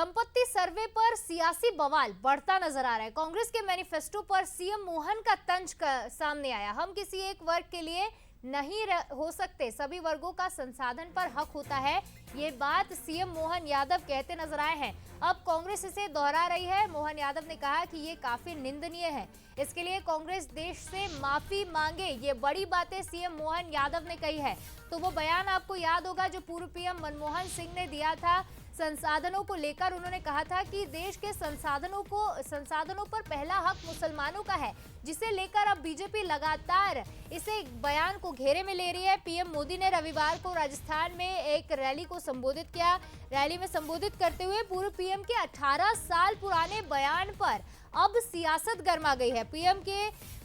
संपत्ति सर्वे पर सियासी बवाल बढ़ता नजर आ रहा है। कांग्रेस के मैनिफेस्टो पर सीएम मोहन का तंज सामने आया। हम किसी एक वर्ग के लिए नहीं हो सकते, सभी वर्गों का संसाधन पर हक होता है, ये बात सीएम मोहन यादव कहते नजर आए हैं। अब कांग्रेस इसे दोहरा रही है। मोहन यादव ने कहा कि ये काफी निंदनीय है, इसके लिए कांग्रेस देश से माफी मांगे। ये बड़ी बातें सीएम मोहन यादव ने कही है। तो वो बयान आपको याद होगा जो पूर्व पीएम मनमोहन सिंह ने दिया था संसाधनों को लेकर। उन्होंने कहा था कि देश के संसाधनों पर पहला हक मुसलमानों का है, जिसे लेकर अब बीजेपी लगातार इसे बयान को घेरे में ले रही है। पीएम मोदी ने रविवार को राजस्थान में एक रैली को संबोधित किया। रैली में संबोधित करते हुए पूर्व पीएम के 18 साल पुराने बयान पर अब सियासत गर्मा गई है।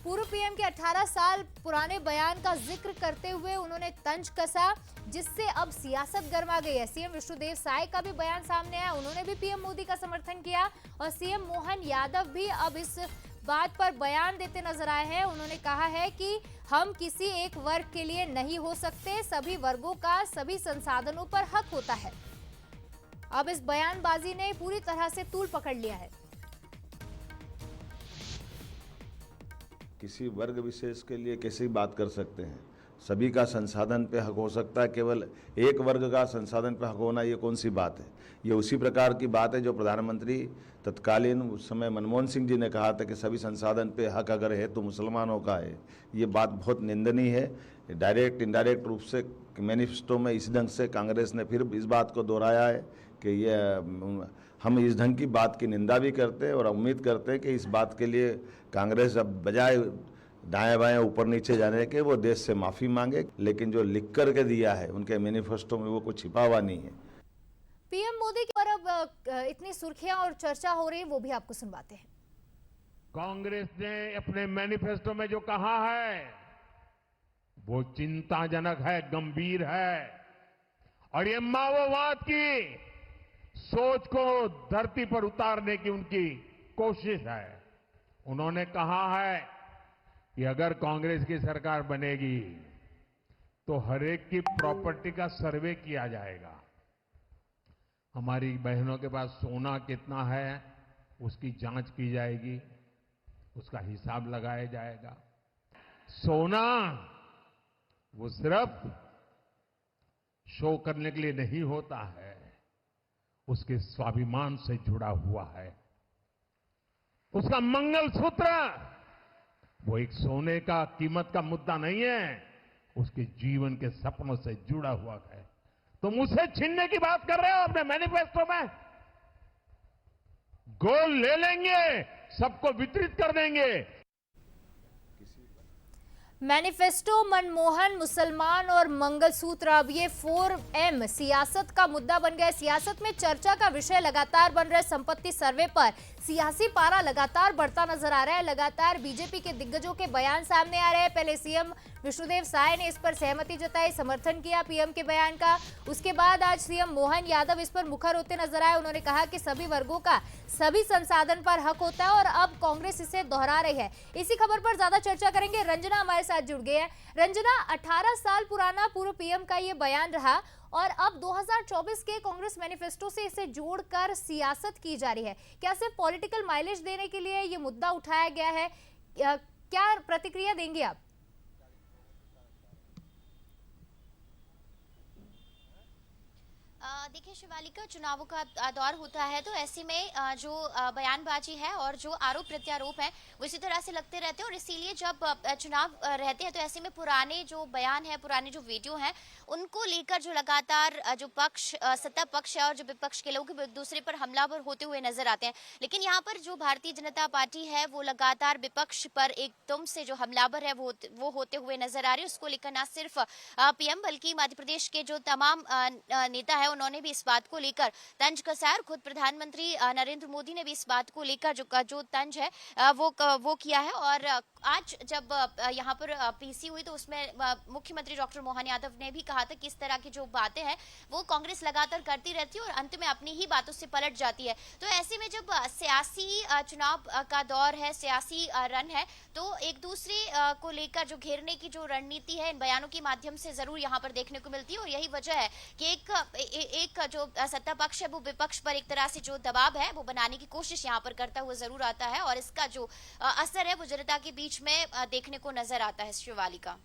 पूर्व पीएम के 18 साल पुराने बयान का जिक्र करते हुए उन्होंने तंज कसा, जिससे अब सियासत गर्मा गई है। सीएम विष्णुदेव साय का भी बयान सामने आया, उन्होंने भी पीएम मोदी का समर्थन किया और सीएम मोहन यादव भी अब इस बात पर बयान देते नजर आए हैं। उन्होंने कहा है कि हम किसी एक वर्ग के लिए नहीं हो सकते, सभी वर्गों का सभी संसाधनों पर हक होता है। अब इस बयानबाजी ने पूरी तरह से तूल पकड़ लिया है। किसी वर्ग विशेष के लिए कैसी बात कर सकते हैं? सभी का संसाधन पे हक हो सकता है, केवल एक वर्ग का संसाधन पे हक होना ये कौन सी बात है? ये उसी प्रकार की बात है जो प्रधानमंत्री तत्कालीन उस समय मनमोहन सिंह जी ने कहा था कि सभी संसाधन पे हक अगर है तो मुसलमानों का है। ये बात बहुत निंदनीय है। डायरेक्ट इनडायरेक्ट रूप से मैनिफेस्टो में इस ढंग से कांग्रेस ने फिर इस बात को दोहराया है कि ये हम इस ढंग की बात की निंदा भी करते हैं और उम्मीद करते हैं कि इस बात के लिए कांग्रेस अब बजाय दाएं बाएं ऊपर नीचे जाने के वो देश से माफी मांगे, लेकिन जो लिख करके दिया है उनके मैनिफेस्टो में वो कुछ छिपा हुआ नहीं है। पीएम मोदी की पर अब इतनी सुर्खियां और चर्चा हो रही है, वो भी आपको सुनवाते हैं। कांग्रेस ने अपने मैनिफेस्टो में जो कहा है वो चिंताजनक है, गंभीर है और ये माओवाद की सोच को धरती पर उतारने की उनकी कोशिश है। उन्होंने कहा है कि अगर कांग्रेस की सरकार बनेगी तो हर एक की प्रॉपर्टी का सर्वे किया जाएगा। हमारी बहनों के पास सोना कितना है उसकी जांच की जाएगी, उसका हिसाब लगाया जाएगा। सोना वो सिर्फ शो करने के लिए नहीं होता है, उसके स्वाभिमान से जुड़ा हुआ है। उसका मंगलसूत्र वो एक सोने का कीमत का मुद्दा नहीं है, उसके जीवन के सपनों से जुड़ा हुआ है। तुम उसे छीनने की बात कर रहे हो अपने मैनिफेस्टो में? गोल्ड ले लेंगे, सबको वितरित कर देंगे। मैनिफेस्टो, मनमोहन, मुसलमान और मंगलसूत्र, अब ये 4M सियासत का मुद्दा बन गया। सियासत में चर्चा का विषय लगातार बन रहा है। संपत्ति सर्वे पर सियासी पारा लगातार बढ़ता नजर आ रहा है। लगातार बीजेपी के दिग्गजों के बयान सामने आ रहे हैं। पहले सीएम विष्णुदेव साय ने इस पर सहमति जताई, समर्थन किया पीएम के बयान का। उसके बाद आज सीएम मोहन यादव इस पर मुखर होते नजर आए। उन्होंने कहा कि सभी वर्गों का सभी संसाधन पर हक होता है और अब कांग्रेस इसे दोहरा रही है। इसी खबर पर ज्यादा चर्चा करेंगे। रंजना हमारे साथ जुड़ गई है। रंजना, 18 साल पुराना पूर्व पीएम का ये बयान रहा और अब 2024 के कांग्रेस मैनिफेस्टो से इसे जोड़कर सियासत की जा रही है। क्या सिर्फ पॉलिटिकल माइलेज देने के लिए ये मुद्दा उठाया गया है? क्या प्रतिक्रिया देंगे आप? देखिए शिवालिका, चुनावों का दौर होता है तो ऐसे में जो बयानबाजी है और जो आरोप प्रत्यारोप है वो इसी तरह से लगते रहते हैं और इसीलिए जब चुनाव रहते हैं तो ऐसे में पुराने जो बयान है, पुराने जो वीडियो हैं उनको लेकर जो लगातार जो पक्ष सत्ता पक्ष है और जो विपक्ष के लोग एक दूसरे पर हमलावर होते हुए नजर आते हैं। लेकिन यहाँ पर जो भारतीय जनता पार्टी है वो लगातार विपक्ष पर एकदम से जो हमलावर है वो होते हुए नजर आ रही है। उसको लेकर न सिर्फ पीएम बल्कि मध्य प्रदेश के जो तमाम नेता है उन्होंने भी इस बात को लेकर तंज कसा है और खुद प्रधानमंत्री नरेंद्र मोदी ने भी इस बात को लेकर जो तंज है वो किया है। और आज जब यहाँ पर पीसी हुई तो उसमें मुख्यमंत्री डॉक्टर मोहन यादव ने भी कहा था कि इस तरह की जो बातें हैं वो कांग्रेस लगातार करती रहती है और अंत में अपनी ही बातों से पलट जाती है। तो ऐसे में जब सियासी चुनाव का दौर है, सियासी रन है, तो एक दूसरे को लेकर जो घेरने की जो रणनीति है इन बयानों के माध्यम से जरूर यहाँ पर देखने को मिलती है और यही वजह है कि एक जो सत्ता पक्ष है वो विपक्ष पर एक तरह से जो दबाव है वो बनाने की कोशिश यहाँ पर करता हुआ जरूर आता है, और इसका जो असर है वो जनता के बीच में देखने को नजर आता है। शिवालिका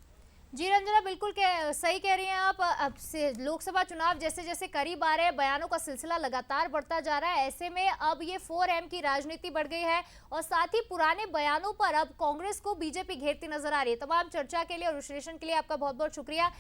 जी रंजना, बिल्कुल सही कह रही हैं आप। अब से लोकसभा चुनाव जैसे जैसे करीब आ रहे हैं, बयानों का सिलसिला लगातार बढ़ता जा रहा है। ऐसे में अब ये 4M की राजनीति बढ़ गई है और साथ ही पुराने बयानों पर अब कांग्रेस को बीजेपी घेरती नजर आ रही है। तमाम चर्चा के लिए और विश्लेषण के लिए आपका बहुत बहुत शुक्रिया।